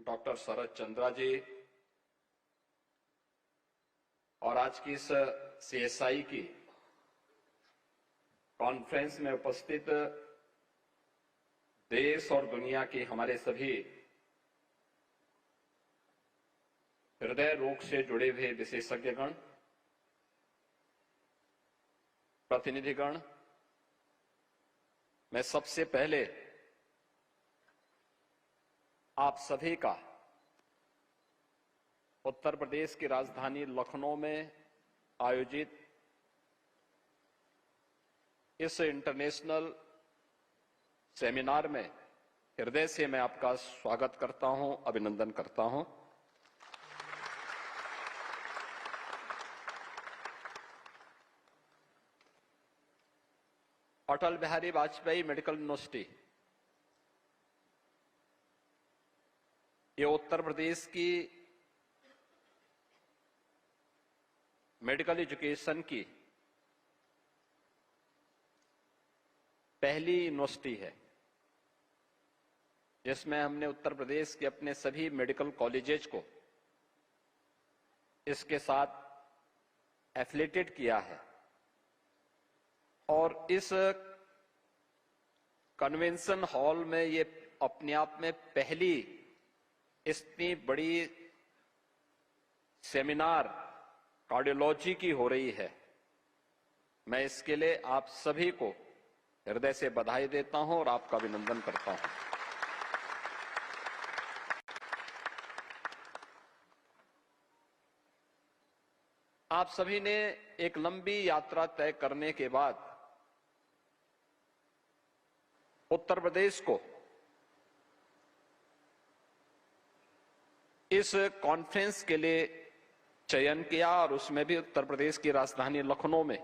Doctor शरद चंद्रा जी और आज की इस सीएसआई की कॉन्फ्रेंस में उपस्थित देश और दुनिया के हमारे सभी हृदय रोग से जुड़े हुए विशेषज्ञगण, प्रतिनिधिगण, मैं सबसे पहले आप सभी का उत्तर प्रदेश की राजधानी लखनऊ में आयोजित इस इंटरनेशनल सेमिनार में हृदय से मैं आपका स्वागत करता हूं, अभिनंदन करता हूं। अटल बिहारी वाजपेयी मेडिकल यूनिवर्सिटी ये उत्तर प्रदेश की मेडिकल एजुकेशन की पहली यूनिवर्सिटी है जिसमें हमने उत्तर प्रदेश के अपने सभी मेडिकल कॉलेजेस को इसके साथ एफिलिएटेड किया है और इस कन्वेंशन हॉल में ये अपने आप में पहली इतनी बड़ी सेमिनार कार्डियोलॉजी की हो रही है। मैं इसके लिए आप सभी को हृदय से बधाई देता हूं और आपका अभिनंदन करता हूं। आप सभी ने एक लंबी यात्रा तय करने के बाद उत्तर प्रदेश को इस कॉन्फ्रेंस के लिए चयन किया और उसमें भी उत्तर प्रदेश की राजधानी लखनऊ में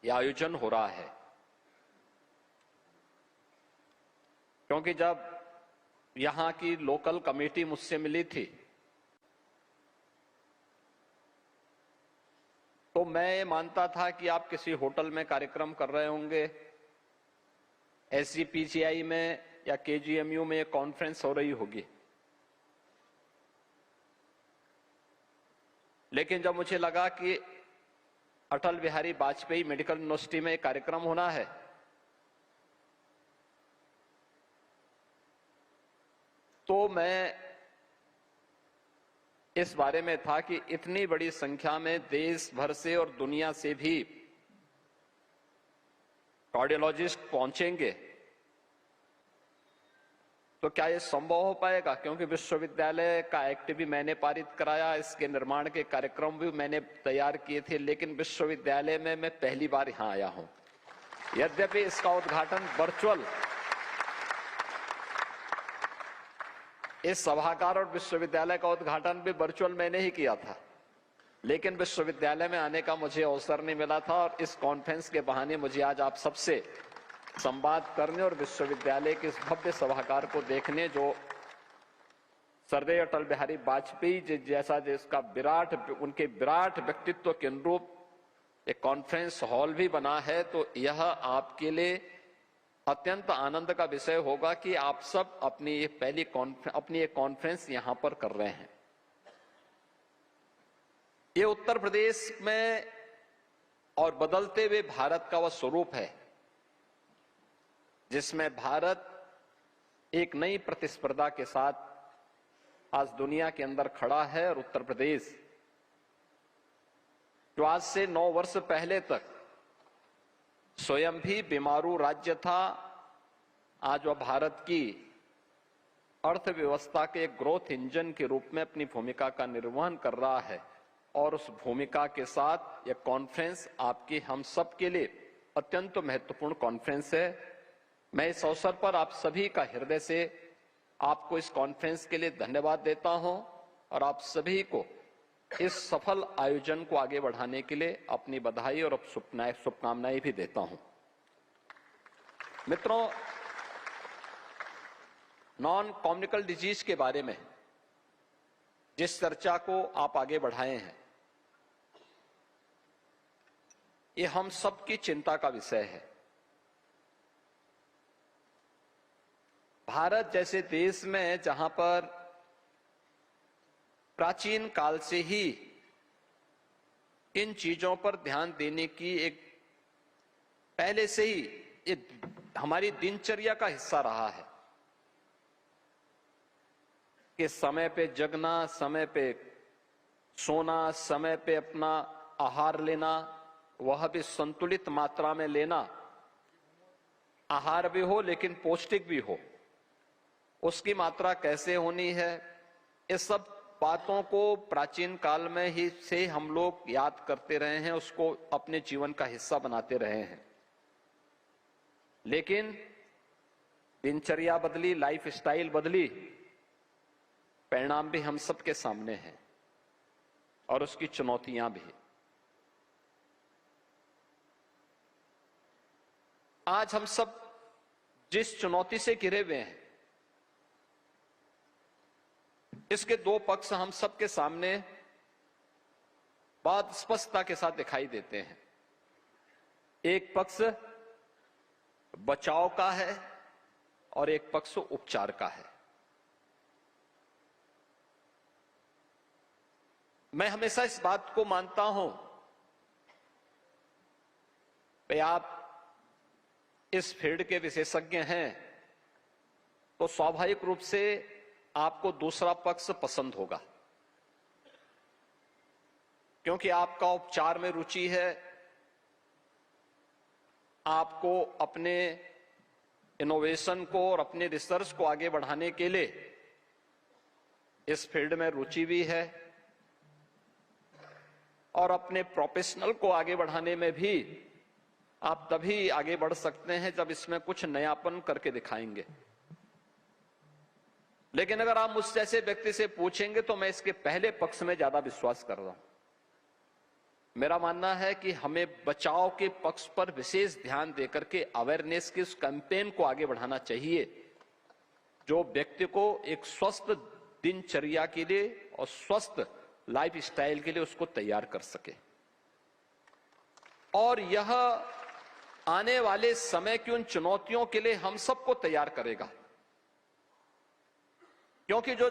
यह आयोजन हो रहा है, क्योंकि जब यहां की लोकल कमेटी मुझसे मिली थी तो मैं ये मानता था कि आप किसी होटल में कार्यक्रम कर रहे होंगे, SGPCI में या KGMU में कॉन्फ्रेंस हो रही होगी। लेकिन जब मुझे लगा कि अटल बिहारी वाजपेयी मेडिकल यूनिवर्सिटी में एक कार्यक्रम होना है तो मैं इस बारे में था कि इतनी बड़ी संख्या में देश भर से और दुनिया से भी कार्डियोलॉजिस्ट पहुंचेंगे तो क्या यह संभव हो पाएगा, क्योंकि विश्वविद्यालय का एक्ट भी मैंने पारित कराया, इसके निर्माण के कार्यक्रम भी मैंने तैयार किए थे, लेकिन विश्वविद्यालय में मैं पहली बार यहां आया हूं। यद्यपि इसका उद्घाटन वर्चुअल इस सभागार और विश्वविद्यालय का उद्घाटन भी वर्चुअल मैंने ही किया था, लेकिन विश्वविद्यालय में आने का मुझे अवसर नहीं मिला था और इस कॉन्फ्रेंस के बहाने मुझे आज आप सबसे संवाद करने और विश्वविद्यालय के इस भव्य सभागार को देखने, जो सरदार अटल बिहारी वाजपेयी जी जैसा जिसका उनके विराट व्यक्तित्व के अनुरूप एक कॉन्फ्रेंस हॉल भी बना है, तो यह आपके लिए अत्यंत आनंद का विषय होगा कि आप सब अपनी एक कॉन्फ्रेंस यहां पर कर रहे हैं। ये उत्तर प्रदेश में और बदलते हुए भारत का वह स्वरूप है जिसमें भारत एक नई प्रतिस्पर्धा के साथ आज दुनिया के अंदर खड़ा है और उत्तर प्रदेश जो आज से 9 वर्ष पहले तक स्वयं भी बीमारू राज्य था, आज वह भारत की अर्थव्यवस्था के ग्रोथ इंजन के रूप में अपनी भूमिका का निर्वहन कर रहा है और उस भूमिका के साथ यह कॉन्फ्रेंस आपकी हम सब के लिए अत्यंत महत्वपूर्ण कॉन्फ्रेंस है। मैं इस अवसर पर आप सभी का हृदय से आपको इस कॉन्फ्रेंस के लिए धन्यवाद देता हूं और आप सभी को इस सफल आयोजन को आगे बढ़ाने के लिए अपनी बधाई और शुभकामनाएं भी देता हूं। मित्रों, नॉन कम्युनिकेबल डिजीज के बारे में जिस चर्चा को आप आगे बढ़ाए हैं, ये हम सबकी चिंता का विषय है। भारत जैसे देश में जहां पर प्राचीन काल से ही इन चीजों पर ध्यान देने की एक पहले से ही एक हमारी दिनचर्या का हिस्सा रहा है कि समय पे जगना, समय पे सोना, समय पे अपना आहार लेना, वह भी संतुलित मात्रा में लेना। आहार भी हो लेकिन पौष्टिक भी हो, उसकी मात्रा कैसे होनी है, इस सब बातों को प्राचीन काल में ही से हम लोग याद करते रहे हैं, उसको अपने जीवन का हिस्सा बनाते रहे हैं। लेकिन दिनचर्या बदली, लाइफ स्टाइल बदली, परिणाम भी हम सबके सामने हैं और उसकी चुनौतियां भी। आज हम सब जिस चुनौती से घिरे हुए हैं, इसके दो पक्ष हम सबके सामने बहुत स्पष्टता के साथ दिखाई देते हैं। एक पक्ष बचाव का है और एक पक्ष उपचार का है। मैं हमेशा इस बात को मानता हूं कि आप इस फील्ड के विशेषज्ञ हैं तो स्वाभाविक रूप से आपको दूसरा पक्ष पसंद होगा, क्योंकि आपका उपचार में रुचि है। आपको अपने इनोवेशन को और अपने रिसर्च को आगे बढ़ाने के लिए इस फील्ड में रुचि भी है और अपने प्रोफेशनल को आगे बढ़ाने में भी आप तभी आगे बढ़ सकते हैं जब इसमें कुछ नयापन करके दिखाएंगे। लेकिन अगर आप मुझ जैसे व्यक्ति से पूछेंगे तो मैं इसके पहले पक्ष में ज्यादा विश्वास कर रहा हूं। मेरा मानना है कि हमें बचाव के पक्ष पर विशेष ध्यान देकर के अवेयरनेस की उस कैंपेन को आगे बढ़ाना चाहिए जो व्यक्ति को एक स्वस्थ दिनचर्या के लिए और स्वस्थ लाइफ स्टाइल के लिए उसको तैयार कर सके, और यह आने वाले समय की उन चुनौतियों के लिए हम सबको तैयार करेगा। क्योंकि जो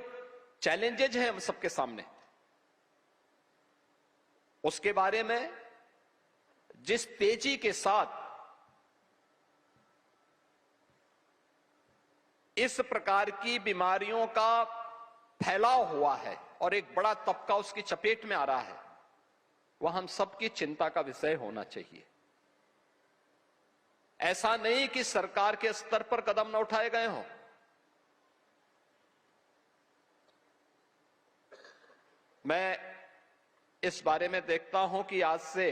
चैलेंजेज हैं हम सबके सामने, उसके बारे में जिस तेजी के साथ इस प्रकार की बीमारियों का फैलाव हुआ है और एक बड़ा तबका उसकी चपेट में आ रहा है, वह हम सबकी चिंता का विषय होना चाहिए। ऐसा नहीं कि सरकार के स्तर पर कदम न उठाए गए हों। मैं इस बारे में देखता हूं कि आज से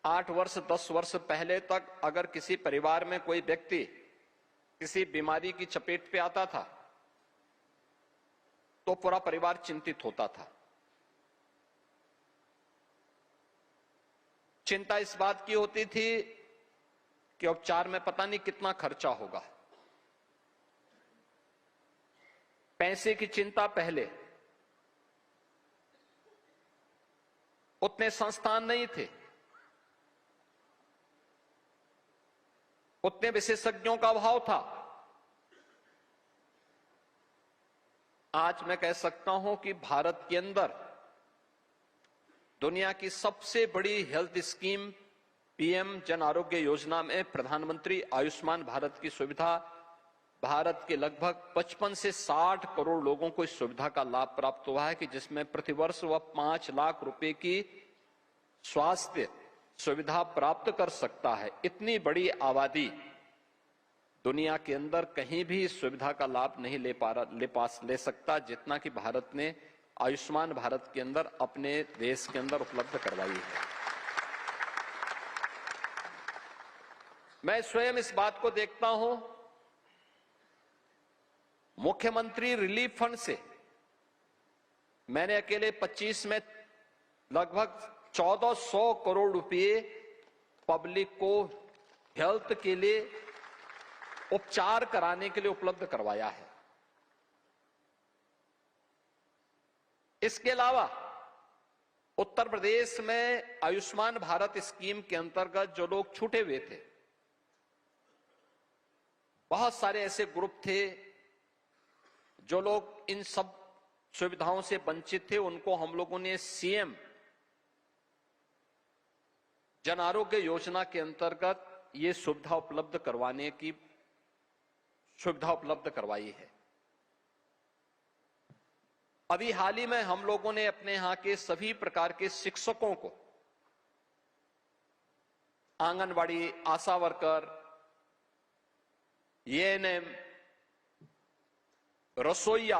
8 वर्ष 10 वर्ष पहले तक अगर किसी परिवार में कोई व्यक्ति किसी बीमारी की चपेट पे आता था तो पूरा परिवार चिंतित होता था। चिंता इस बात की होती थी कि उपचार में पता नहीं कितना खर्चा होगा। पैसे की चिंता पहले, उतने संस्थान नहीं थे, उतने विशेषज्ञों का अभाव था। आज मैं कह सकता हूं कि भारत के अंदर दुनिया की सबसे बड़ी health scheme PM Jan Arogya Yojana में प्रधानमंत्री आयुष्मान भारत की सुविधा, भारत के लगभग 55 से 60 करोड़ लोगों को इस सुविधा का लाभ प्राप्त हुआ है कि जिसमें प्रतिवर्ष वह 5 लाख रुपए की स्वास्थ्य सुविधा प्राप्त कर सकता है। इतनी बड़ी आबादी दुनिया के अंदर कहीं भी इस सुविधा का लाभ नहीं ले सकता जितना कि भारत ने आयुष्मान भारत के अंदर अपने देश के अंदर उपलब्ध करवाई है। मैं स्वयं इस बात को देखता हूं, मुख्यमंत्री रिलीफ फंड से मैंने अकेले 25 में लगभग 1400 करोड़ रुपए पब्लिक को हेल्थ के लिए, उपचार कराने के लिए उपलब्ध करवाया है। इसके अलावा उत्तर प्रदेश में आयुष्मान भारत स्कीम के अंतर्गत जो लोग छूटे हुए थे, बहुत सारे ऐसे ग्रुप थे जो लोग इन सब सुविधाओं से वंचित थे, उनको हम लोगों ने सीएम जन आरोग्य योजना के अंतर्गत ये सुविधा उपलब्ध करवाई है। अभी हाल ही में हम लोगों ने अपने यहां के सभी प्रकार के शिक्षकों को, आंगनवाड़ी, आशा वर्कर, एएनएम, रसोईया,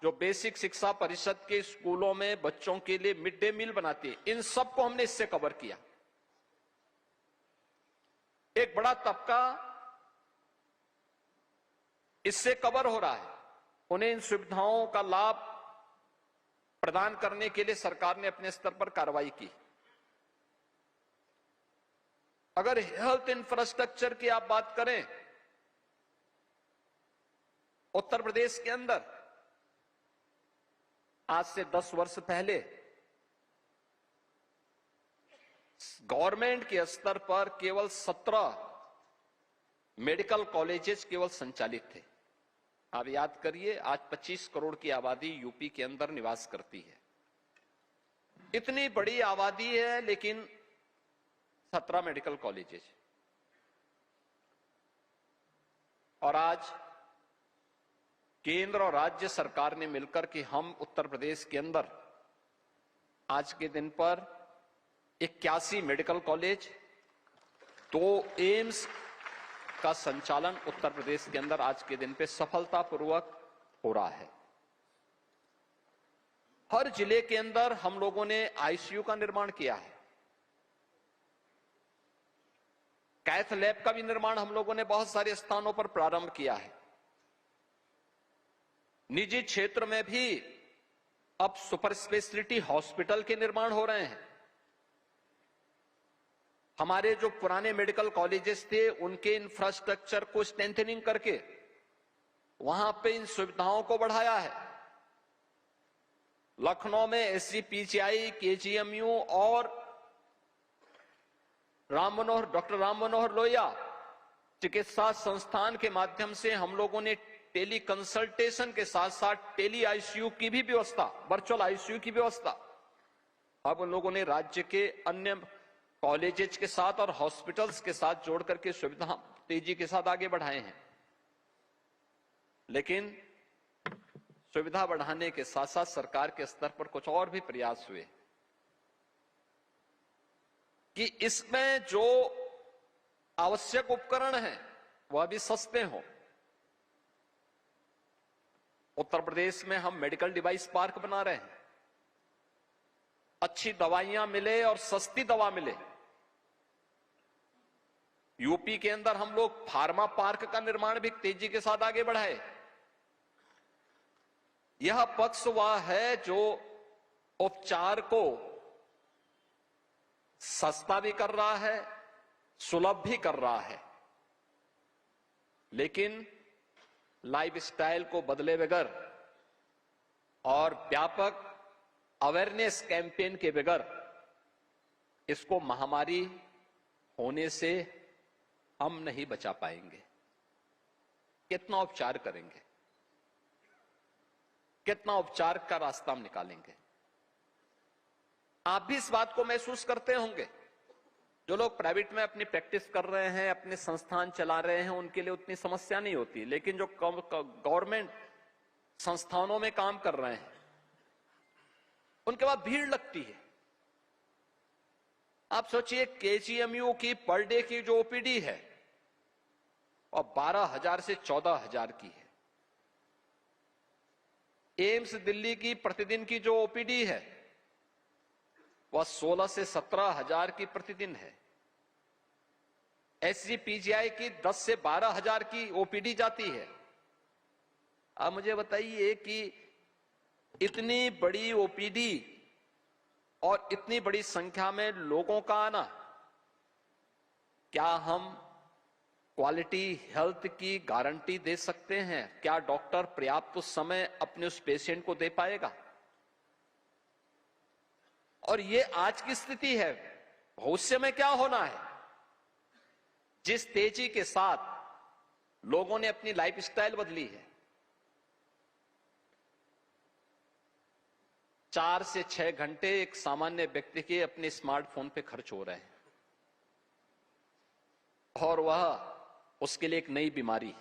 जो बेसिक शिक्षा परिषद के स्कूलों में बच्चों के लिए मिड डे मील बनाती है, इन सबको हमने इससे कवर किया। एक बड़ा तबका इससे कवर हो रहा है। उन्हें इन सुविधाओं का लाभ प्रदान करने के लिए सरकार ने अपने स्तर पर कार्रवाई की। अगर हेल्थ इंफ्रास्ट्रक्चर की आप बात करें, उत्तर प्रदेश के अंदर आज से 10 वर्ष पहले गवर्नमेंट के स्तर पर केवल 17 मेडिकल कॉलेजेस केवल संचालित थे। आप याद करिए, आज 25 करोड़ की आबादी यूपी के अंदर निवास करती है। इतनी बड़ी आबादी है लेकिन 17 मेडिकल कॉलेजेस। और आज केंद्र और राज्य सरकार ने मिलकर के हम उत्तर प्रदेश के अंदर आज के दिन पर 81 मेडिकल कॉलेज, 2 एम्स का संचालन उत्तर प्रदेश के अंदर आज के दिन पे सफलतापूर्वक हो रहा है। हर जिले के अंदर हम लोगों ने आईसीयू का निर्माण किया है। कैथ लैब का भी निर्माण हम लोगों ने बहुत सारे स्थानों पर प्रारंभ किया है। निजी क्षेत्र में भी अब सुपर स्पेशलिटी हॉस्पिटल के निर्माण हो रहे हैं। हमारे जो पुराने मेडिकल कॉलेजेस थे, उनके इंफ्रास्ट्रक्चर को स्ट्रेंथनिंग करके वहां पे इन सुविधाओं को बढ़ाया है। लखनऊ में एसजीपीजीआई, केजीएमयू और डॉक्टर राम मनोहर लोहिया चिकित्सा संस्थान के माध्यम से हम लोगों ने टेली कंसल्टेशन के साथ साथ टेली आईसीयू की भी व्यवस्था, वर्चुअल आईसीयू की व्यवस्था अब उन लोगों ने राज्य के अन्य कॉलेजेस के साथ और हॉस्पिटल्स के साथ जोड़ करके सुविधा तेजी के साथ आगे बढ़ाए हैं। लेकिन सुविधा बढ़ाने के साथ साथ सरकार के स्तर पर कुछ और भी प्रयास हुए कि इसमें जो आवश्यक उपकरण हैं वह भी सस्ते हों। उत्तर प्रदेश में हम मेडिकल डिवाइस पार्क बना रहे हैं। अच्छी दवाइयां मिले और सस्ती दवा मिले। यूपी के अंदर हम लोग फार्मा पार्क का निर्माण भी तेजी के साथ आगे बढ़ाए। यह पक्ष वह है जो उपचार को सस्ता भी कर रहा है, सुलभ भी कर रहा है, लेकिन लाइफस्टाइल को बदले बगैर और व्यापक अवेयरनेस कैंपेन के बगैर इसको महामारी होने से हम नहीं बचा पाएंगे। कितना उपचार करेंगे, कितना उपचार का रास्ता हम निकालेंगे। आप भी इस बात को महसूस करते होंगे। जो लोग प्राइवेट में अपनी प्रैक्टिस कर रहे हैं, अपने संस्थान चला रहे हैं, उनके लिए उतनी समस्या नहीं होती, लेकिन जो गवर्नमेंट संस्थानों में काम कर रहे हैं उनके बाद भीड़ लगती है। आप सोचिए, केजीएमयू की पर डे की जो ओपीडी है और 12,000 से 14,000 की है। एम्स दिल्ली की प्रतिदिन की जो ओपीडी है वह 16 से 17,000 की प्रतिदिन है। एसजीपीजीआई की 10 से 12,000 की ओपीडी जाती है। आप मुझे बताइए कि इतनी बड़ी ओपीडी और इतनी बड़ी संख्या में लोगों का आना, क्या हम क्वालिटी हेल्थ की गारंटी दे सकते हैं? क्या डॉक्टर पर्याप्त समय अपने उस पेशेंट को दे पाएगा? और ये आज की स्थिति है। भविष्य में क्या होना है? जिस तेजी के साथ लोगों ने अपनी लाइफस्टाइल बदली है, 4 से 6 घंटे एक सामान्य व्यक्ति के अपने स्मार्टफोन पे खर्च हो रहे हैं, और वह उसके लिए एक नई बीमारी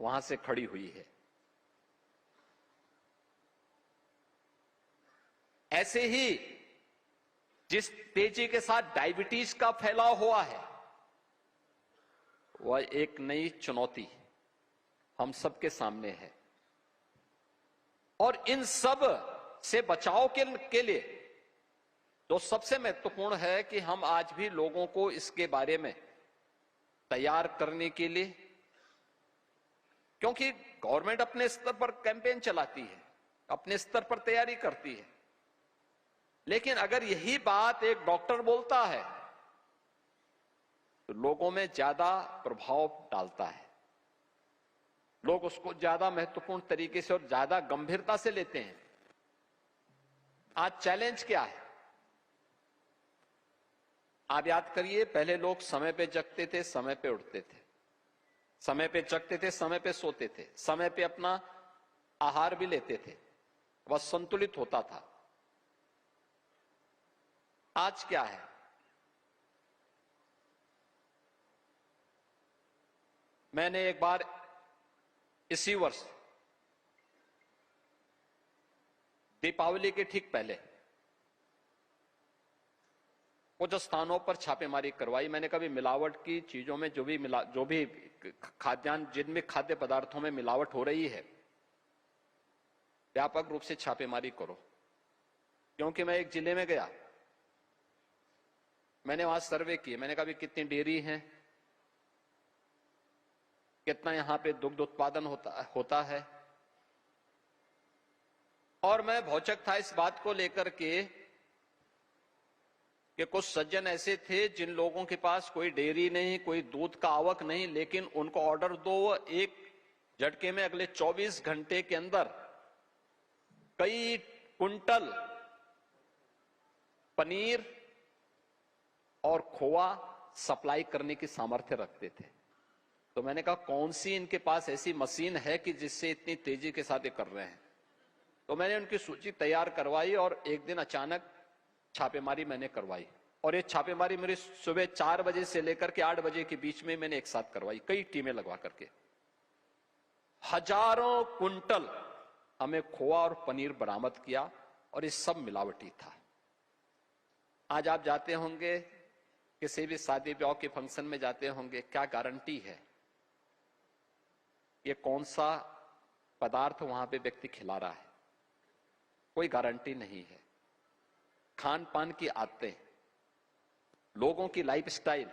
वहां से खड़ी हुई है। ऐसे ही जिस तेजी के साथ डायबिटीज का फैलाव हुआ है, वह एक नई चुनौती हम सबके सामने है। और इन सब से बचाव के लिए तो सबसे महत्वपूर्ण है कि हम आज भी लोगों को इसके बारे में तैयार करने के लिए, क्योंकि गवर्नमेंट अपने स्तर पर कैंपेन चलाती है, अपने स्तर पर तैयारी करती है, लेकिन अगर यही बात एक डॉक्टर बोलता है तो लोगों में ज्यादा प्रभाव डालता है, लोग उसको ज्यादा महत्वपूर्ण तरीके से और ज्यादा गंभीरता से लेते हैं। आज चैलेंज क्या है? आप याद करिए, पहले लोग समय पे जगते थे, समय पे उठते थे, समय पे जगते थे, समय पे सोते थे, समय पे अपना आहार भी लेते थे, वह संतुलित होता था। आज क्या है? मैंने एक बार इसी वर्ष दीपावली के ठीक पहले कुछ स्थानों पर छापेमारी करवाई। मैंने कभी मिलावट की चीजों में जो भी खाद्यान्न, जिनमें खाद्य पदार्थों में मिलावट हो रही है, व्यापक रूप से छापेमारी करो। क्योंकि मैं एक जिले में गया, मैंने वहां सर्वे किए, मैंने कहा कितनी डेयरी हैं, कितना यहां पे दुग्ध उत्पादन होता है। और मैं भौचक था इस बात को लेकर के कि कुछ सज्जन ऐसे थे जिन लोगों के पास कोई डेयरी नहीं, कोई दूध का आवक नहीं, लेकिन उनको ऑर्डर दो, वो एक झटके में अगले 24 घंटे के अंदर कई कुंटल पनीर और खोआ सप्लाई करने की सामर्थ्य रखते थे। तो मैंने कहा कौन सी इनके पास ऐसी मशीन है कि जिससे इतनी तेजी के साथ ये कर रहे हैं। तो मैंने उनकी सूची तैयार करवाई और एक दिन अचानक छापेमारी मैंने करवाई। और ये छापेमारी मेरी सुबह 4 बजे से लेकर के 8 बजे के बीच में मैंने एक साथ करवाई, कई टीमें लगवा करके। हजारों कुंटल हमें खोआ और पनीर बरामद किया, और ये सब मिलावटी था। आज आप जाते होंगे किसी भी शादी ब्याह के फंक्शन में जाते होंगे, क्या गारंटी है ये कौन सा पदार्थ वहां पे व्यक्ति खिला रहा है? कोई गारंटी नहीं है। खान पान की आदतें, लोगों की लाइफस्टाइल,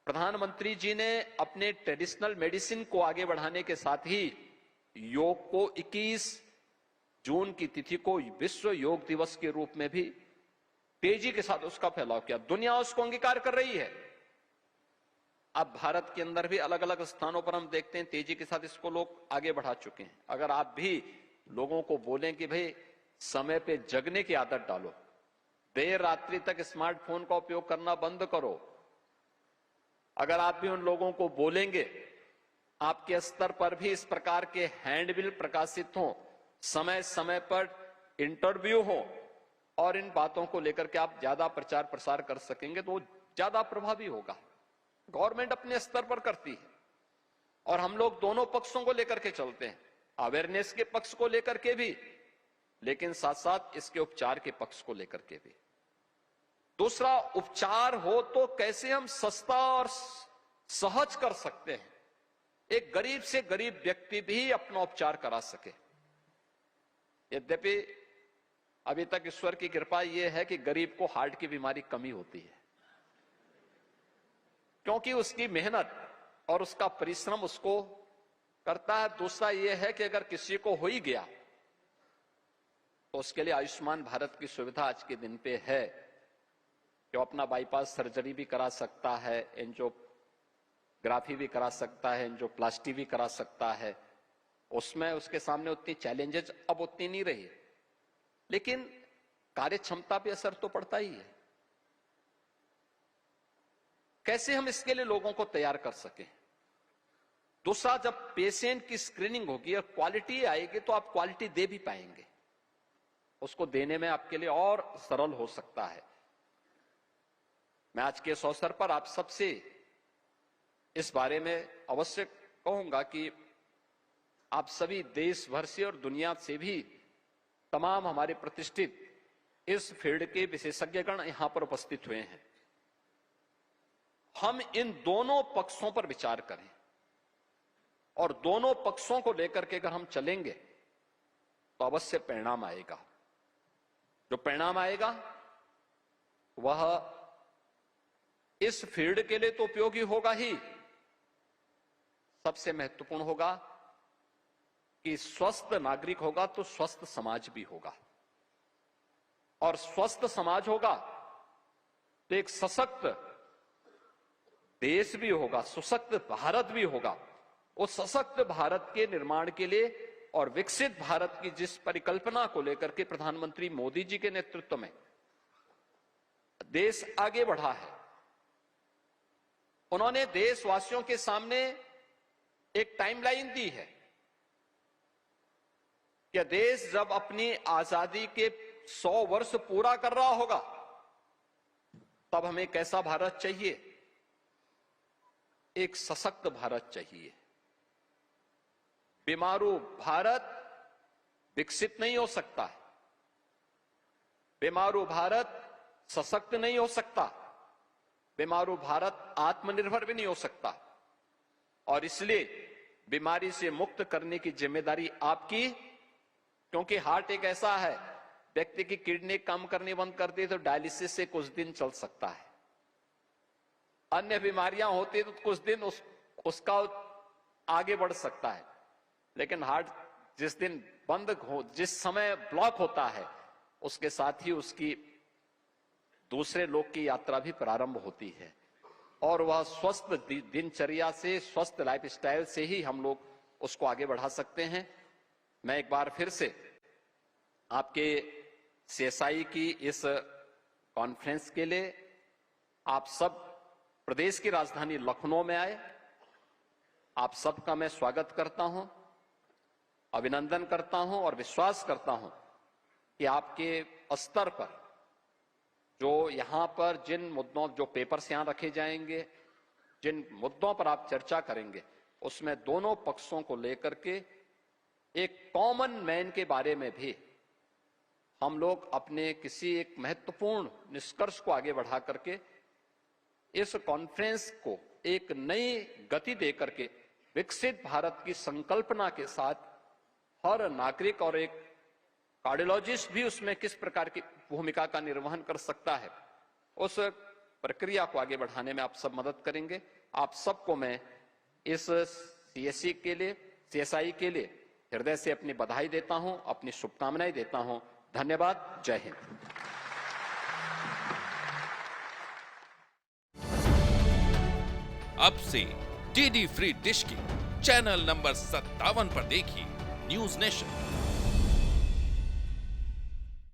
प्रधानमंत्री जी ने अपने ट्रेडिशनल मेडिसिन को आगे बढ़ाने के साथ ही योग को 21 जून की तिथि को विश्व योग दिवस के रूप में भी तेजी के साथ उसका फैलाव किया। दुनिया उसको अंगीकार कर रही है। अब भारत के अंदर भी अलग अलग स्थानों पर हम देखते हैं तेजी के साथ इसको लोग आगे बढ़ा चुके हैं। अगर आप भी लोगों को बोलें कि भाई समय पे जगने की आदत डालो, देर रात्रि तक स्मार्टफोन का उपयोग करना बंद करो, अगर आप भी उन लोगों को बोलेंगे, आपके स्तर पर भी इस प्रकार के हैंडबिल प्रकाशित हों, समय समय पर इंटरव्यू हो, और इन बातों को लेकर के आप ज्यादा प्रचार प्रसार कर सकेंगे तो ज्यादा प्रभावी होगा। गवर्नमेंट अपने स्तर पर करती है और हम लोग दोनों पक्षों को लेकर के चलते हैं, अवेयरनेस के पक्ष को लेकर के भी, लेकिन साथ साथ इसके उपचार के पक्ष को लेकर के भी। दूसरा, उपचार हो तो कैसे हम सस्ता और सहज कर सकते हैं, एक गरीब से गरीब व्यक्ति भी अपना उपचार करा सके। यद्यपि अभी तक ईश्वर की कृपा यह है कि गरीब को हार्ट की बीमारी कमी होती है, क्योंकि उसकी मेहनत और उसका परिश्रम उसको करता है। दूसरा यह है कि अगर किसी को हो ही गया तो उसके लिए आयुष्मान भारत की सुविधा आज के दिन पे है, जो अपना बाईपास सर्जरी भी करा सकता है, एंजियोग्राफी भी करा सकता है, एंजियोप्लास्टी भी करा सकता है। उसमें उसके सामने उतनी चैलेंजेस अब उतनी नहीं रही, लेकिन कार्य क्षमता पे असर तो पड़ता ही है। कैसे हम इसके लिए लोगों को तैयार कर सकें? दूसरा, जब पेशेंट की स्क्रीनिंग होगी और क्वालिटी आएगी तो आप क्वालिटी दे भी पाएंगे, उसको देने में आपके लिए और सरल हो सकता है। मैं आज के इस अवसर पर आप सबसे इस बारे में अवश्य कहूंगा कि आप सभी देश भर से और दुनिया से भी तमाम हमारे प्रतिष्ठित इस फील्ड के विशेषज्ञगण यहां पर उपस्थित हुए हैं। हम इन दोनों पक्षों पर विचार करें और दोनों पक्षों को लेकर के अगर हम चलेंगे तो अवश्य परिणाम आएगा। जो परिणाम आएगा वह इस फील्ड के लिए तो उपयोगी होगा ही, सबसे महत्वपूर्ण होगा कि स्वस्थ नागरिक होगा तो स्वस्थ समाज भी होगा, और स्वस्थ समाज होगा तो एक सशक्त देश भी होगा, सशक्त भारत भी होगा। उस सशक्त भारत के निर्माण के लिए और विकसित भारत की जिस परिकल्पना को लेकर के प्रधानमंत्री मोदी जी के नेतृत्व में देश आगे बढ़ा है, उन्होंने देशवासियों के सामने एक टाइमलाइन दी है कि देश जब अपनी आजादी के 100 वर्ष पूरा कर रहा होगा तब हमें कैसा भारत चाहिए? एक सशक्त भारत चाहिए। बीमारू भारत विकसित नहीं हो सकता है, बीमारू भारत सशक्त नहीं हो सकता, बीमारू भारत आत्मनिर्भर भी नहीं हो सकता। और इसलिए बीमारी से मुक्त करने की जिम्मेदारी आपकी, क्योंकि हार्ट एक ऐसा है, व्यक्ति की किडनी काम करनी बंद कर दी तो डायलिसिस से कुछ दिन चल सकता है, अन्य बीमारियां होती तो कुछ दिन उसका आगे बढ़ सकता है, लेकिन हार्ट जिस दिन बंद हो, जिस समय ब्लॉक होता है, उसके साथ ही उसकी दूसरे लोक की यात्रा भी प्रारंभ होती है। और वह स्वस्थ दिनचर्या से, स्वस्थ लाइफस्टाइल से ही हम लोग उसको आगे बढ़ा सकते हैं। मैं एक बार फिर से आपके सीएसआई की इस कॉन्फ्रेंस के लिए आप सब प्रदेश की राजधानी लखनऊ में आए, आप सबका मैं स्वागत करता हूं, अभिनंदन करता हूं और विश्वास करता हूं कि आपके स्तर पर जो यहां पर जिन मुद्दों, जो पेपर्स यहां रखे जाएंगे, जिन मुद्दों पर आप चर्चा करेंगे, उसमें दोनों पक्षों को लेकर के एक कॉमन मैन के बारे में भी हम लोग अपने किसी एक महत्वपूर्ण निष्कर्ष को आगे बढ़ा करके इस कॉन्फ्रेंस को एक नई गति दे करके विकसित भारत की संकल्पना के साथ हर नागरिक और एक कार्डियोलॉजिस्ट भी उसमें किस प्रकार की भूमिका का निर्वहन कर सकता है, उस प्रक्रिया को आगे बढ़ाने में आप सब मदद करेंगे। आप सबको मैं इस सीएसआई के लिए हृदय से अपनी बधाई देता हूं, अपनी शुभकामनाएं देता हूं। धन्यवाद। जय हिंद। अब से डीडी फ्री डिश की चैनल नंबर 57 पर देखिए न्यूज नेशन।